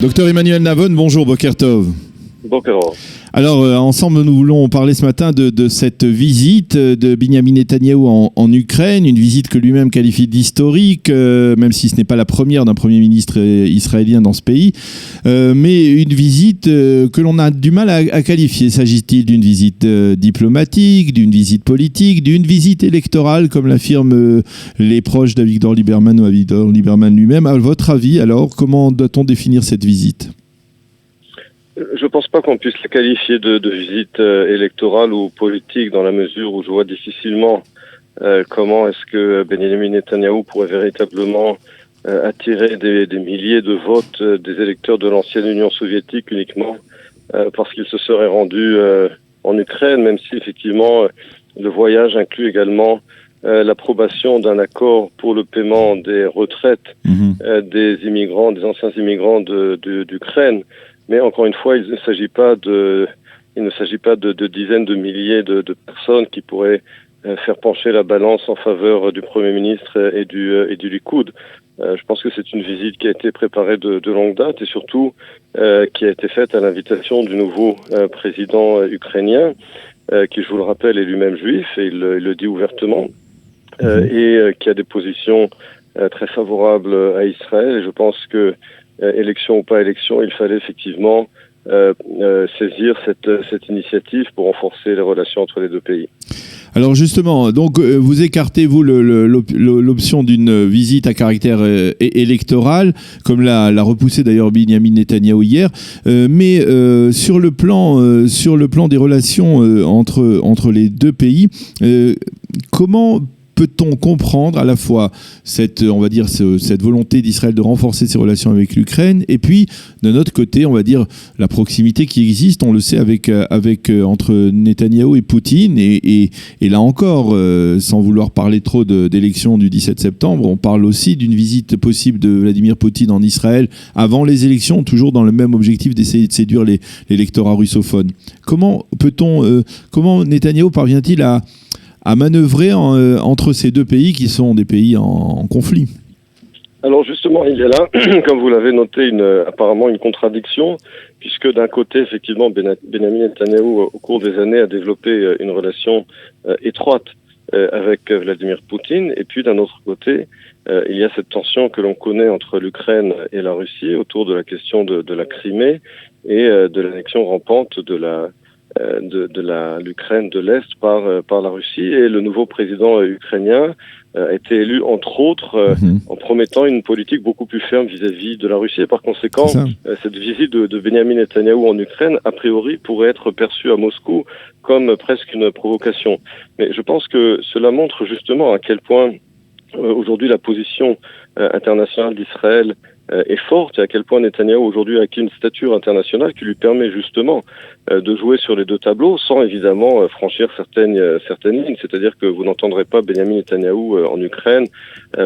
Docteur Emmanuel Navon, bonjour, Boker Tov. Bonjour. Alors, ensemble, nous voulons parler ce matin de cette visite de Benyamin Netanyahou en Ukraine, une visite que lui-même qualifie d'historique, même si ce n'est pas la première d'un Premier ministre israélien dans ce pays, mais une visite que l'on a du mal à qualifier. S'agit-il d'une visite diplomatique, d'une visite politique, d'une visite électorale, comme l'affirment les proches d'Avigdor Lieberman ou Avigdor Lieberman lui-même? À votre avis, alors, comment doit-on définir cette visite ? Je ne pense pas qu'on puisse la qualifier de visite électorale ou politique, dans la mesure où je vois difficilement comment est-ce que Benyamin Netanyahou pourrait véritablement attirer des milliers de votes des électeurs de l'ancienne Union soviétique uniquement parce qu'il se serait rendu en Ukraine, même si effectivement le voyage inclut également l'approbation d'un accord pour le paiement des retraites des immigrants, des anciens immigrants d'Ukraine. Mais encore une fois, il ne s'agit pas de dizaines de milliers de personnes qui pourraient faire pencher la balance en faveur du Premier ministre et du Likoud. Je pense que c'est une visite qui a été préparée de longue date et surtout qui a été faite à l'invitation du nouveau président ukrainien, qui, je vous le rappelle, est lui-même juif et il le dit ouvertement, et qui a des positions très favorables à Israël. Et je pense que élection ou pas élection, il fallait effectivement saisir cette initiative pour renforcer les relations entre les deux pays. Alors justement, donc vous écartez l'option d'une visite à caractère électoral, comme l'a repoussé d'ailleurs Benyamin Netanyahou hier, mais sur le plan des relations entre les deux pays, comment peut-on comprendre à la fois cette volonté d'Israël de renforcer ses relations avec l'Ukraine, et puis de notre côté, on va dire, la proximité qui existe, on le sait, entre Netanyahou et Poutine, et là encore, sans vouloir parler trop d'élections du 17 septembre, on parle aussi d'une visite possible de Vladimir Poutine en Israël avant les élections, toujours dans le même objectif d'essayer de séduire l'électorat russophone. Comment Netanyahou parvient-il à manœuvrer entre ces deux pays qui sont des pays en conflit? Alors justement, il y a là, comme vous l'avez noté, apparemment une contradiction, puisque d'un côté, effectivement, Benyamin Netanyahou, au cours des années, a développé une relation étroite avec Vladimir Poutine, et puis d'un autre côté, il y a cette tension que l'on connaît entre l'Ukraine et la Russie autour de la question de la Crimée et de l'annexion rampante de l'Ukraine de l'Est par la Russie. Et le nouveau président ukrainien a été élu, entre autres, en promettant une politique beaucoup plus ferme vis-à-vis de la Russie. Et par conséquent, cette visite de Benyamin Netanyahou en Ukraine, a priori, pourrait être perçue à Moscou comme presque une provocation. Mais je pense que cela montre justement à quel point aujourd'hui la position internationale d'Israël est forte, et à quel point Netanyahou aujourd'hui a acquis une stature internationale qui lui permet justement de jouer sur les deux tableaux sans évidemment franchir certaines lignes. C'est-à-dire que vous n'entendrez pas Benyamin Netanyahou en Ukraine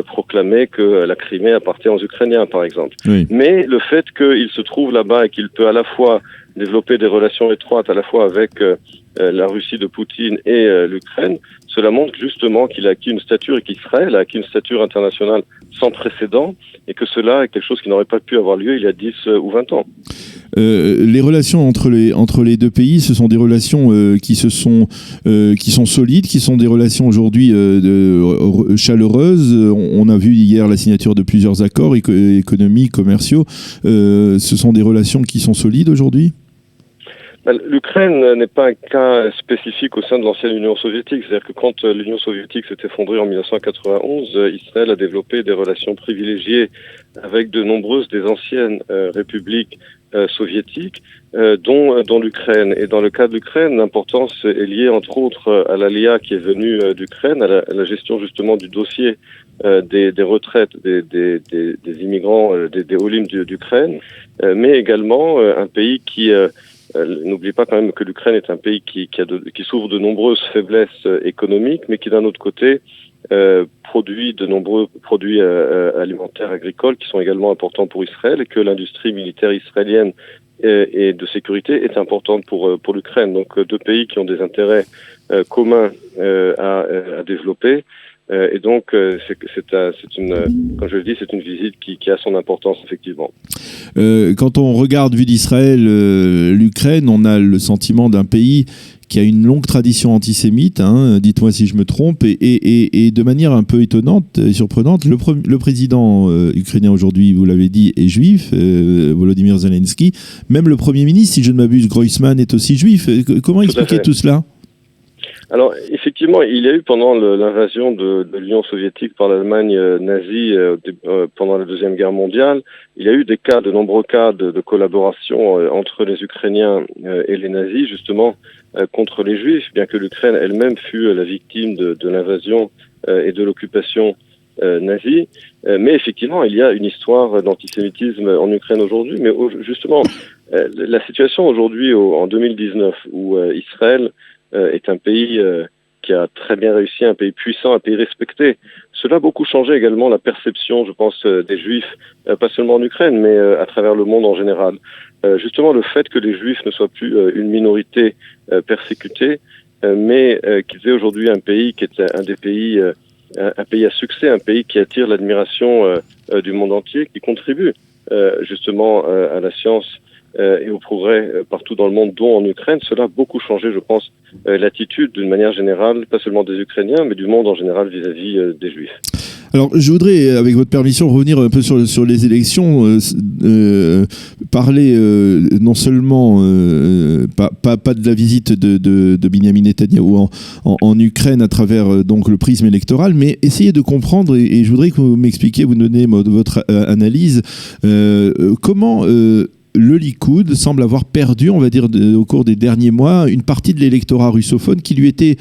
proclamer que la Crimée appartient aux Ukrainiens, par exemple. Oui. Mais le fait qu'il se trouve là-bas et qu'il peut à la fois développer des relations étroites à la fois avec la Russie de Poutine et l'Ukraine, cela montre justement qu'il a acquis une stature et qu'Israël a acquis une stature internationale sans précédent, et que cela est quelque chose qui n'aurait pas pu avoir lieu il y a 10 ou 20 ans. Les relations entre les deux pays, ce sont des relations qui sont solides, qui sont des relations aujourd'hui chaleureuses. On a vu hier la signature de plusieurs accords économiques, commerciaux. Ce sont des relations qui sont solides aujourd'hui ? L'Ukraine n'est pas un cas spécifique au sein de l'ancienne Union soviétique. C'est-à-dire que quand l'Union soviétique s'est effondrée en 1991, Israël a développé des relations privilégiées avec de nombreuses des anciennes républiques soviétiques, dont l'Ukraine. Et dans le cas de l'Ukraine, l'importance est liée entre autres à l'ALIA qui est venue d'Ukraine, à la gestion justement du dossier des retraites des immigrants, des Olim d'Ukraine, mais également un pays qui... N'oubliez pas quand même que l'Ukraine est un pays qui souffre de nombreuses faiblesses économiques, mais qui d'un autre côté produit de nombreux produits alimentaires agricoles qui sont également importants pour Israël, et que l'industrie militaire israélienne et de sécurité est importante pour l'Ukraine. Donc deux pays qui ont des intérêts communs à développer. Et donc, comme je le dis, c'est une visite qui a son importance, effectivement. Quand on regarde, vu d'Israël, l'Ukraine, on a le sentiment d'un pays qui a une longue tradition antisémite, hein, dites-moi si je me trompe, et de manière un peu étonnante et surprenante, le président ukrainien aujourd'hui, vous l'avez dit, est juif, Volodymyr Zelensky. Même le Premier ministre, si je ne m'abuse, Groysman, est aussi juif. Comment expliquer tout cela ? Alors, effectivement, il y a eu pendant l'invasion de l'Union soviétique par l'Allemagne nazie pendant la Deuxième Guerre mondiale, il y a eu de nombreux cas de collaboration entre les Ukrainiens et les nazis, justement, contre les Juifs, bien que l'Ukraine elle-même fût la victime de l'invasion et de l'occupation nazie. Mais effectivement, il y a une histoire d'antisémitisme en Ukraine aujourd'hui, mais justement, la situation aujourd'hui, en 2019, où Israël est un pays qui a très bien réussi, un pays puissant, un pays respecté. Cela a beaucoup changé également la perception, je pense, des Juifs, pas seulement en Ukraine, mais à travers le monde en général. Justement, le fait que les Juifs ne soient plus une minorité persécutée, mais qu'ils aient aujourd'hui un pays qui est un pays à succès, un pays qui attire l'admiration du monde entier, qui contribue justement à la science et au progrès partout dans le monde, dont en Ukraine. Cela a beaucoup changé, je pense, l'attitude d'une manière générale, pas seulement des Ukrainiens, mais du monde en général vis-à-vis des Juifs. Alors, je voudrais, avec votre permission, revenir un peu sur les élections, parler non seulement pas de la visite de Binyamin Netanyahou en Ukraine à travers donc le prisme électoral, mais essayer de comprendre, et je voudrais que vous m'expliquiez, vous donnez votre analyse, comment le Likoud semble avoir perdu, on va dire, au cours des derniers mois, une partie de l'électorat russophone qui lui était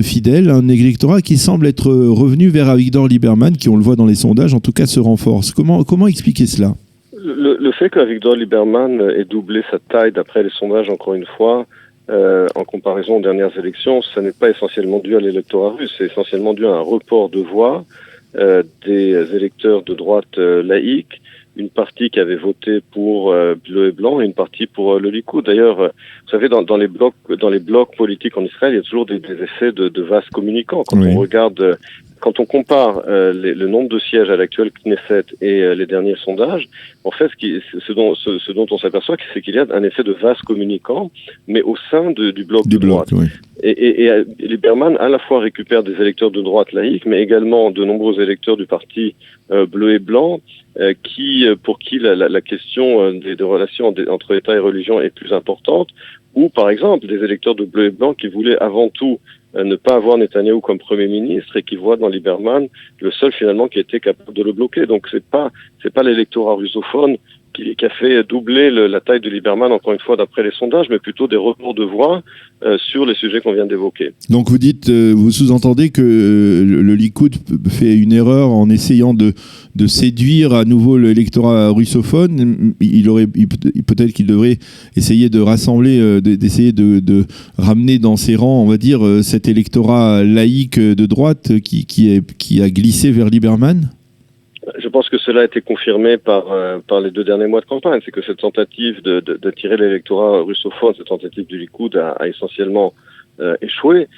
fidèle, un électorat qui semble être revenu vers Avigdor Lieberman, qui, on le voit dans les sondages, en tout cas se renforce. Comment expliquer cela ? Le fait qu'Avigdor Lieberman ait doublé sa taille, d'après les sondages, encore une fois, en comparaison aux dernières élections, ça n'est pas essentiellement dû à l'électorat russe, c'est essentiellement dû à un report de voix des électeurs de droite laïque, une partie qui avait voté pour bleu et blanc et une partie pour le Likoud. D'ailleurs, vous savez, dans les blocs politiques en Israël, il y a toujours des effets de vases communicants. Quand on regarde, quand on compare le nombre de sièges à l'actuel Knesset et les derniers sondages, en fait, ce dont on s'aperçoit, c'est qu'il y a un effet de vase communicant, mais au sein du bloc de droite. Oui. Et Lieberman à la fois récupère des électeurs de droite laïque, mais également de nombreux électeurs du parti bleu et blanc, pour qui la question des relations entre État et religion est plus importante, ou par exemple des électeurs de bleu et blanc qui voulaient avant tout ne pas avoir Netanyahou comme Premier ministre et qui voient dans Lieberman le seul finalement qui était capable de le bloquer. Donc c'est pas l'électorat russophone qui a fait doubler la taille de Lieberman, encore une fois, d'après les sondages, mais plutôt des reports de voix sur les sujets qu'on vient d'évoquer. Donc vous sous-entendez que le Likoud fait une erreur en essayant de séduire à nouveau l'électorat russophone. Peut-être qu'il devrait essayer de rassembler, d'essayer de ramener dans ses rangs, on va dire, cet électorat laïque de droite qui a glissé vers Lieberman. Je pense que cela a été confirmé par les 2 derniers mois de campagne. C'est que cette tentative d'attirer l'électorat russophone, cette tentative du Likoud a essentiellement échoué,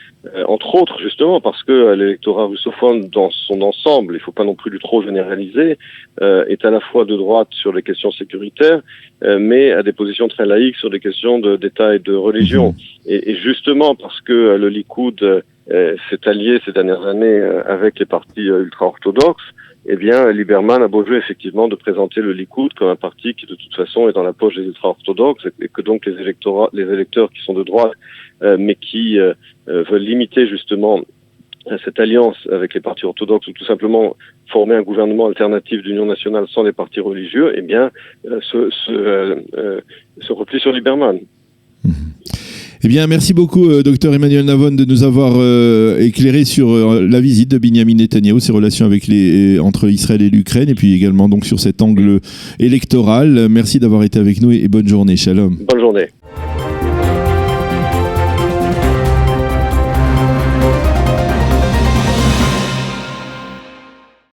entre autres justement parce que l'électorat russophone dans son ensemble, il ne faut pas non plus du trop généraliser, est à la fois de droite sur les questions sécuritaires, mais a des positions très laïques sur des questions d'État et de religion. Et justement parce que le Likoud s'est allié ces dernières années avec les partis ultra-orthodoxes, eh bien, Lieberman a beau jeu effectivement de présenter le Likoud comme un parti qui de toute façon est dans la poche des ultra-orthodoxes et que donc les électeurs qui sont de droite mais qui veulent limiter justement cette alliance avec les partis orthodoxes ou tout simplement former un gouvernement alternatif d'union nationale sans les partis religieux, eh bien, se replient sur Lieberman. Eh bien, merci beaucoup, Dr Emmanuel Navon, de nous avoir éclairé sur la visite de Binyamin Netanyahou, ses relations entre Israël et l'Ukraine, et puis également donc sur cet angle électoral. Merci d'avoir été avec nous et bonne journée. Shalom. Bonne journée.